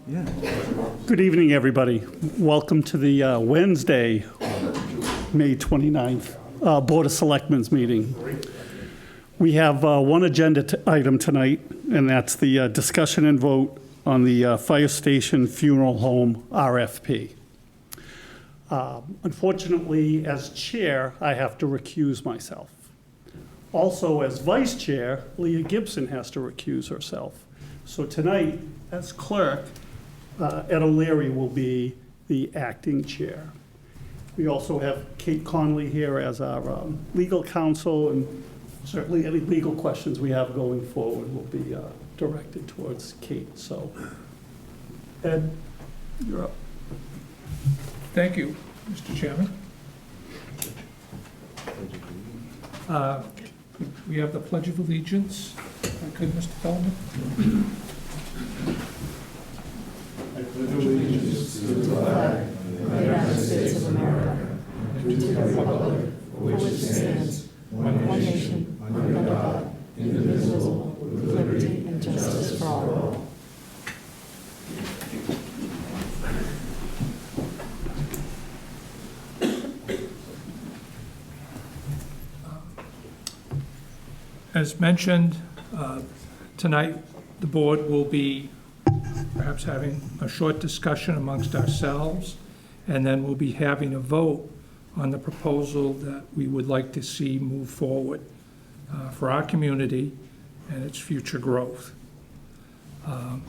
Yeah. Good evening, everybody. Welcome to the Wednesday, May 29th, Board of Selectmen's meeting. We have one agenda item tonight, and that's the discussion and vote on the fire station funeral home RFP. Unfortunately, as chair, I have to recuse myself. Also, as vice chair, Leah Gibson has to recuse herself. So tonight, as clerk, Ed O'Leary will be the acting chair. We also have Kate Conley here as our legal counsel, and certainly any legal questions we have going forward will be directed towards Kate. So, Ed, you're up. Thank you, Mr. Chairman. We have the Pledge of Allegiance. If I could, Mr. Feldman. I pledge allegiance to the flag of the United States of America and to the republic for which it stands, one nation, under God, indivisible, with liberty and justice for all. As mentioned, tonight the board will be perhaps having a short discussion amongst ourselves, and then we'll be having a vote on the proposal that we would like to see move forward for our community and its future growth. I'll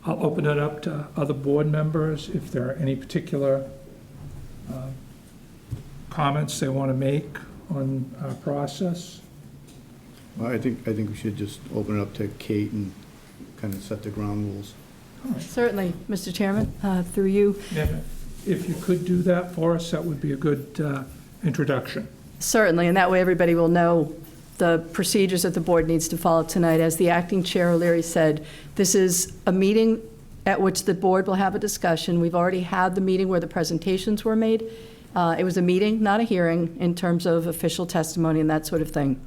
open it up to other board members if there are any particular comments they want to make on our process. Well, I think we should just open it up to Kate and kind of set the ground rules. Certainly, Mr. Chairman, through you. Yeah, if you could do that for us, that would be a good introduction. Certainly, and that way everybody will know the procedures that the board needs to follow tonight. As the acting chair, O'Leary, said, this is a meeting at which the board will have a discussion. We've already had the meeting where the presentations were made. It was a meeting, not a hearing, in terms of official testimony and that sort of thing.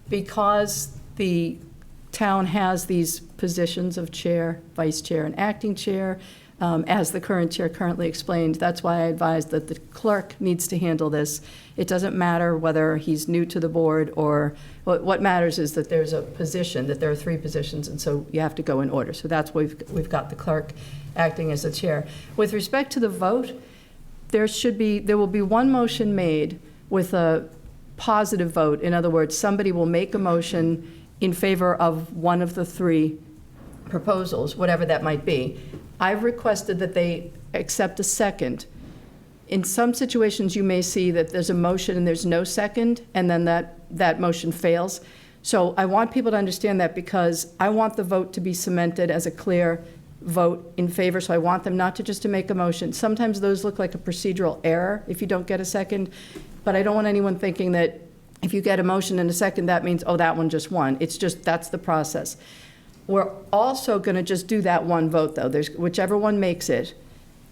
Because the town has these positions of chair, vice chair, and acting chair, as the current chair currently explained, that's why I advised that the clerk needs to handle this. It doesn't matter whether he's new to the board or what matters is that there's a position, that there are three positions, and so you have to go in order. So that's why we've got the clerk acting as the chair. With respect to the vote, there will be one motion made with a positive vote. In other words, somebody will make a motion in favor of one of the three proposals, whatever that might be. I've requested that they accept a second. In some situations, you may see that there's a motion and there's no second, and then that motion fails. So I want people to understand that because I want the vote to be cemented as a clear vote in favor, so I want them not to just to make a motion. Sometimes those look like a procedural error if you don't get a second, but I don't want anyone thinking that if you get a motion and a second, that means, oh, that one just won. It's just, that's the process. We're also going to just do that one vote, though. There's whichever one makes it.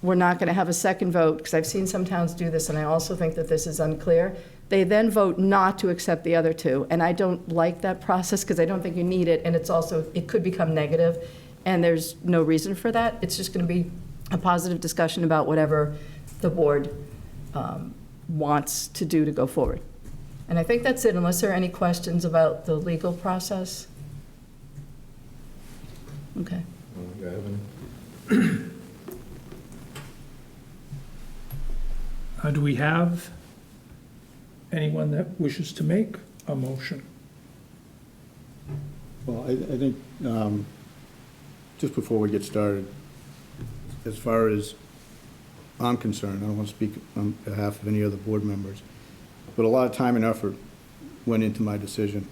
We're not going to have a second vote, because I've seen some towns do this, and I also think that this is unclear. They then vote not to accept the other two, and I don't like that process because I don't think you need it, and it could become negative, and there's no reason for that. It's just going to be a positive discussion about whatever the board wants to do to go forward. And I think that's it, unless there are any questions about the legal process. Okay. Do we have anyone that wishes to make a motion? Well, I think just before we get started, as far as I'm concerned, I don't want to speak on behalf of any other board members, but a lot of time and effort went into my decision,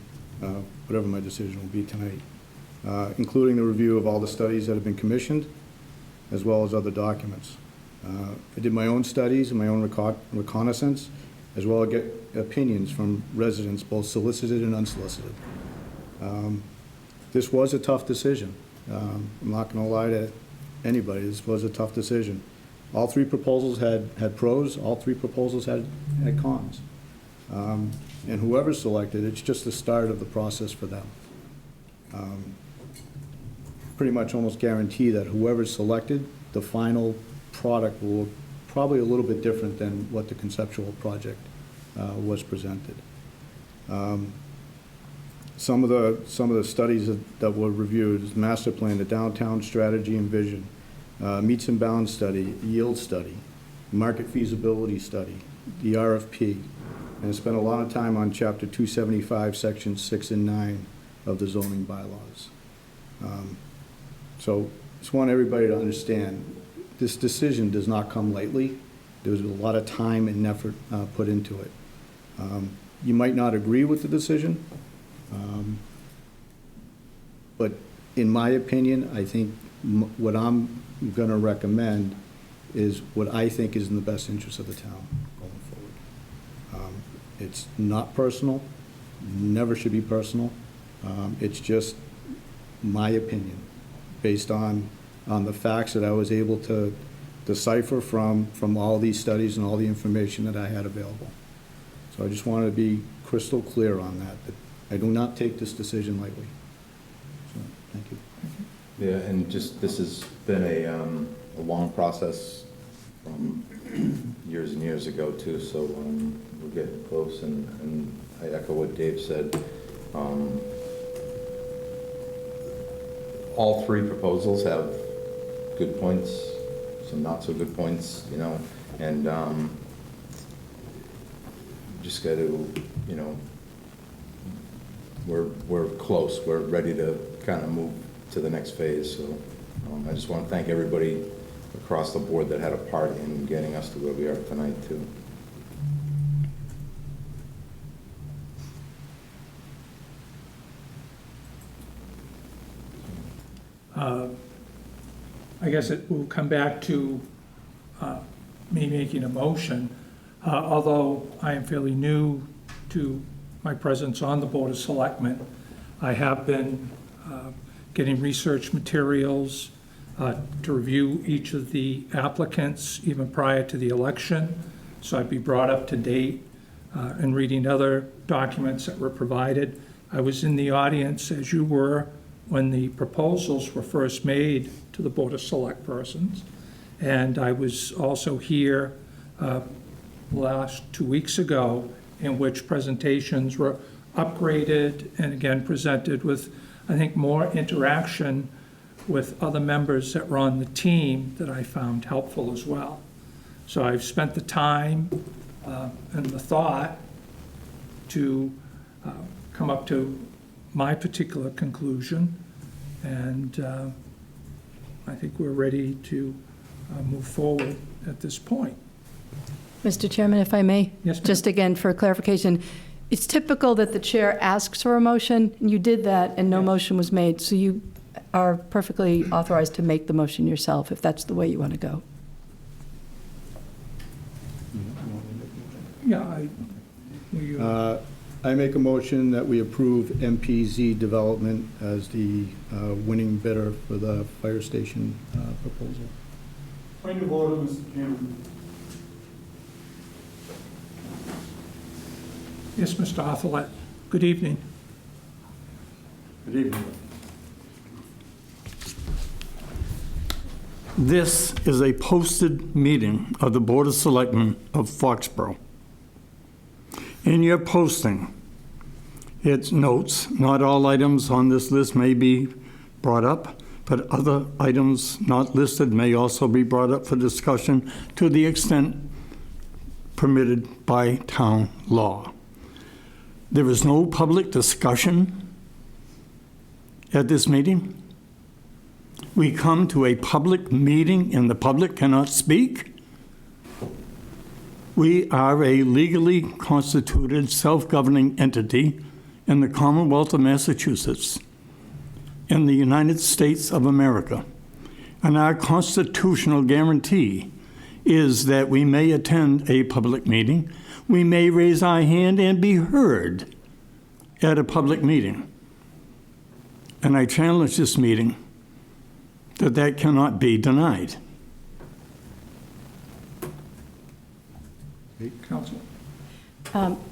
whatever my decision will be tonight, including the review of all the studies that have been commissioned, as well as other documents. I did my own studies and my own reconnaissance, as well as get opinions from residents, both solicited and unsolicited. This was a tough decision. I'm not going to lie to anybody. This was a tough decision. All three proposals had pros. All three proposals had cons. And whoever's selected, it's just the start of the process for them. pretty much almost guarantee that whoever's selected, the final product will look probably a little bit different than what the conceptual project was presented. Some of the studies that were reviewed is master plan, the downtown strategy and vision, meets and bounds study, yield study, market feasibility study, the RFP, and I spent a lot of time on chapter 275, sections 6 and 9 of the zoning bylaws. So just want everybody to understand, this decision does not come lightly. There was a lot of time and effort put into it. You might not agree with the decision, but in my opinion, I think what I'm going to recommend is what I think is in the best interest of the town going forward. It's not personal, never should be personal. It's just my opinion, based on the facts that I was able to decipher from all these studies and all the information that I had available. So I just wanted to be crystal clear on that I do not take this decision lightly. So, thank you. Yeah, and just, this has been a long process from years and years ago too, so we're getting close, and I echo what Dave said. All three proposals have good points, some not so good points, you know, and just got to, you know, we're close. We're ready to kind of move to the next phase. So I just want to thank everybody across the board that had a part in getting us to where we are tonight too. I guess it will come back to me making a motion. Although I am fairly new to my presence on the Board of Selectmen, I have been getting research materials to review each of the applicants even prior to the election. So I'd be brought up to date and reading other documents that were provided. I was in the audience, as you were, when the proposals were first made to the Board of Select Persons. And I was also here last 2 weeks ago, in which presentations were upgraded and again presented with, I think, more interaction with other members that were on the team that I found helpful as well. So I've spent the time and the thought to come up to my particular conclusion, and I think we're ready to move forward at this point. Mr. Chairman, if I may? Yes, ma'am. Just again, for clarification, it's typical that the chair asks for a motion, and you did that, and no Yes. motion was made, so you are perfectly authorized to make the motion yourself, if that's the way you want to go. Yeah, I make a motion that we approve MPZ Development as the winning bidder for the fire station proposal. Point of order, Mr. Chairman. yes, Mr. Arthurlet. Good evening. Good evening. This is a posted meeting of the Board of Selectmen of Foxborough. In your posting, it notes, not all items on this list may be brought up, but other items not listed may also be brought up for discussion to the extent permitted by town law. There is no public discussion at this meeting. We come to a public meeting and the public cannot speak. We are a legally constituted self-governing entity in the Commonwealth of Massachusetts, in the United States of America. And our constitutional guarantee is that we may attend a public meeting, we may raise our hand and be heard at a public meeting. And I challenge this meeting that cannot be denied. Council.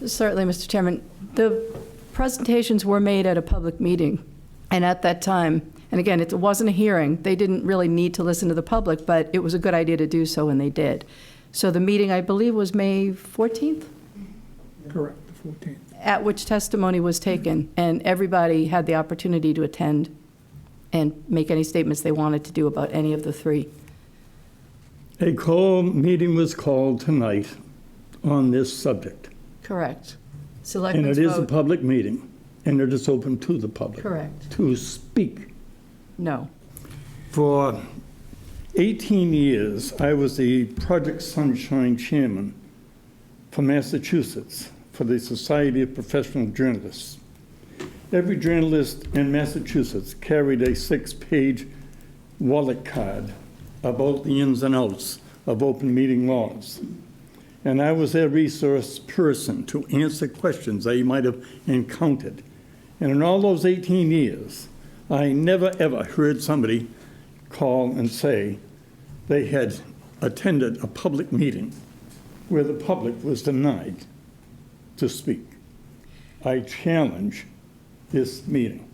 Certainly, Mr. Chairman. The presentations were made at a public meeting, and at that time, And again, it wasn't a hearing. They didn't really need to listen to the public, but it was a good idea to do so, and they did. So the meeting, I believe, was May 14th, Correct, the 14th. at which testimony was taken, and everybody had the opportunity to attend and make any statements they wanted to do about any of the three. A meeting was called tonight on this subject. Correct. And Selectmen's it is a vote. public meeting, and it is open to the public. Correct. To speak. No. For 18 years, I was the Project Sunshine Chairman for Massachusetts, for the Society of Professional Journalists. Every journalist in Massachusetts carried a 6-page wallet card about the ins and outs of open meeting laws. And I was their resource person to answer questions they might have encountered. And in all those 18 years, I never, ever heard somebody call and say they had attended a public meeting where the public was denied to speak. I challenge this meeting.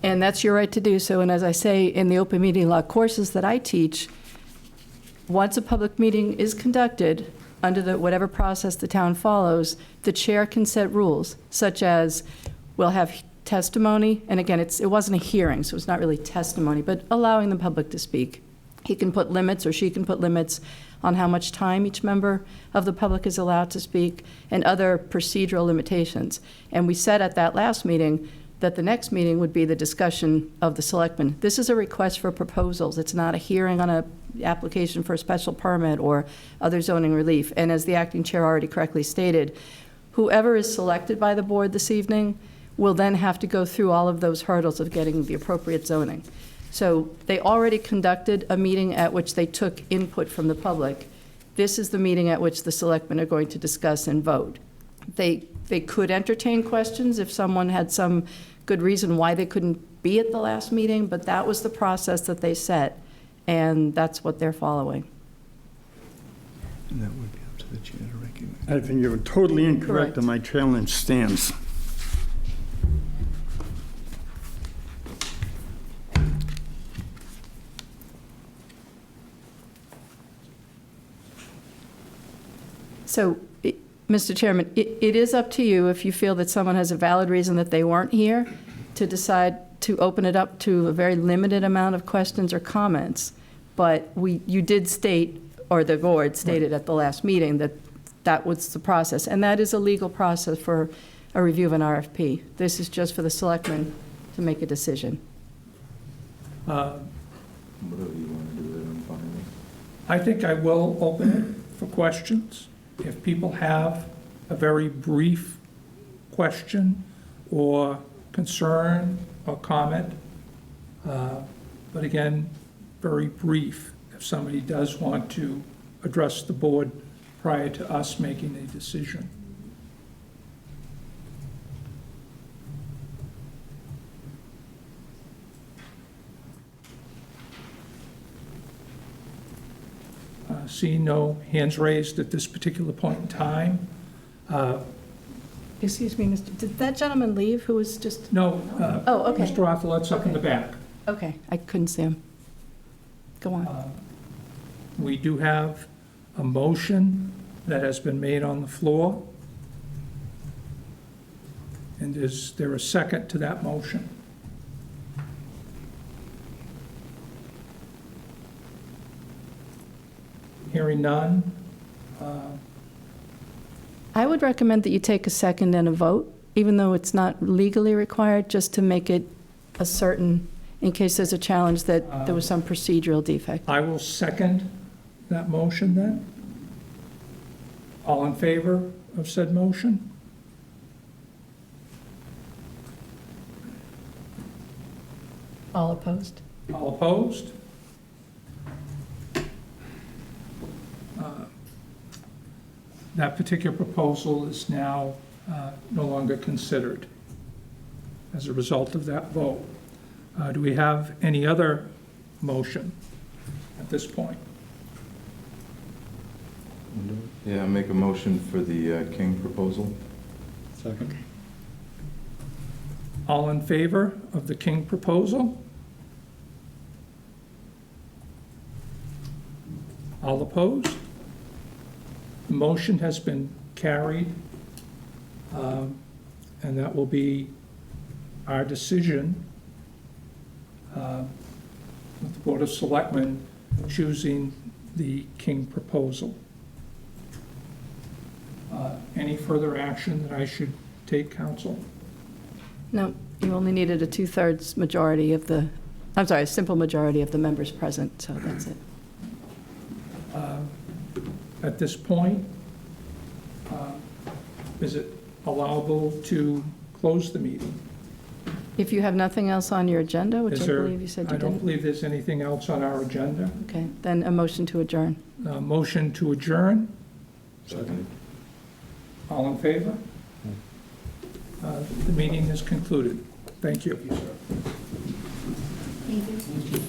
And that's your right to do so. And as I say in the open meeting law courses that I teach, once a public meeting is conducted under whatever process the town follows, the chair can set rules, such as we'll have testimony, and again, it wasn't a hearing, so it's not really testimony, but allowing the public to speak. He can put limits, or she can put limits on how much time each member of the public is allowed to speak, and other procedural limitations. And we said at that last meeting that the next meeting would be the discussion of the selectmen. This is a request for proposals. It's not a hearing on an application for a special permit or other zoning relief. And as the acting chair already correctly stated, whoever is selected by the board this evening will then have to go through all of those hurdles of getting the appropriate zoning. So they already conducted a meeting at which they took input from the public. This is the meeting at which the selectmen are going to discuss and vote. They could entertain questions if someone had some good reason why they couldn't be at the last meeting, but that was the process that they set, and that's what they're following. And that would be up to the chair to recognize. I think you're totally incorrect, Correct. and my challenge stands. So, Mr. Chairman, it is up to you, if you feel that someone has a valid reason that they weren't here, to decide to open it up to a very limited amount of questions or comments. But you did state, or the board stated at the last meeting, that that was the process. And that is a legal process for a review of an RFP. This is just for the selectmen to make a decision. Whatever you want to do it, I'm fine with. I think I will open it for questions. If people have a very brief question or concern or comment, but again, very brief, if somebody does want to address the board prior to us making a decision. Seeing no hands raised at this particular point in time. Excuse me, did that gentleman leave who was just, No. Oh, okay. Mr. Arthurlet's up in the back. okay, I couldn't see him. Go on. We do have a motion that has been made on the floor. And is there a second to that motion? Hearing none. I would recommend that you take a second and a vote, even though it's not legally required, just to make it a certain, in case there's a challenge that there was some procedural defect. I will second that motion then. All in favor of said motion? All opposed? All opposed? That particular proposal is now no longer considered as a result of that vote. Do we have any other motion at this point? Yeah, make a motion for the King proposal. Second. All in favor of the King proposal? All opposed? The motion has been carried, and that will be our decision with the Board of Selectmen choosing the King proposal. Any further action that I should take, counsel? No, you only needed a two-thirds majority of the, I'm sorry, a simple majority of the members present, so that's it. At this point, is it allowable to close the meeting? If you have nothing else on your agenda, which Is I there- believe you said you I don't didn't. believe there's anything else on our agenda. Okay, then a motion to adjourn. Motion to adjourn, Second. all in favor? The meeting is concluded. Thank you. Thank you.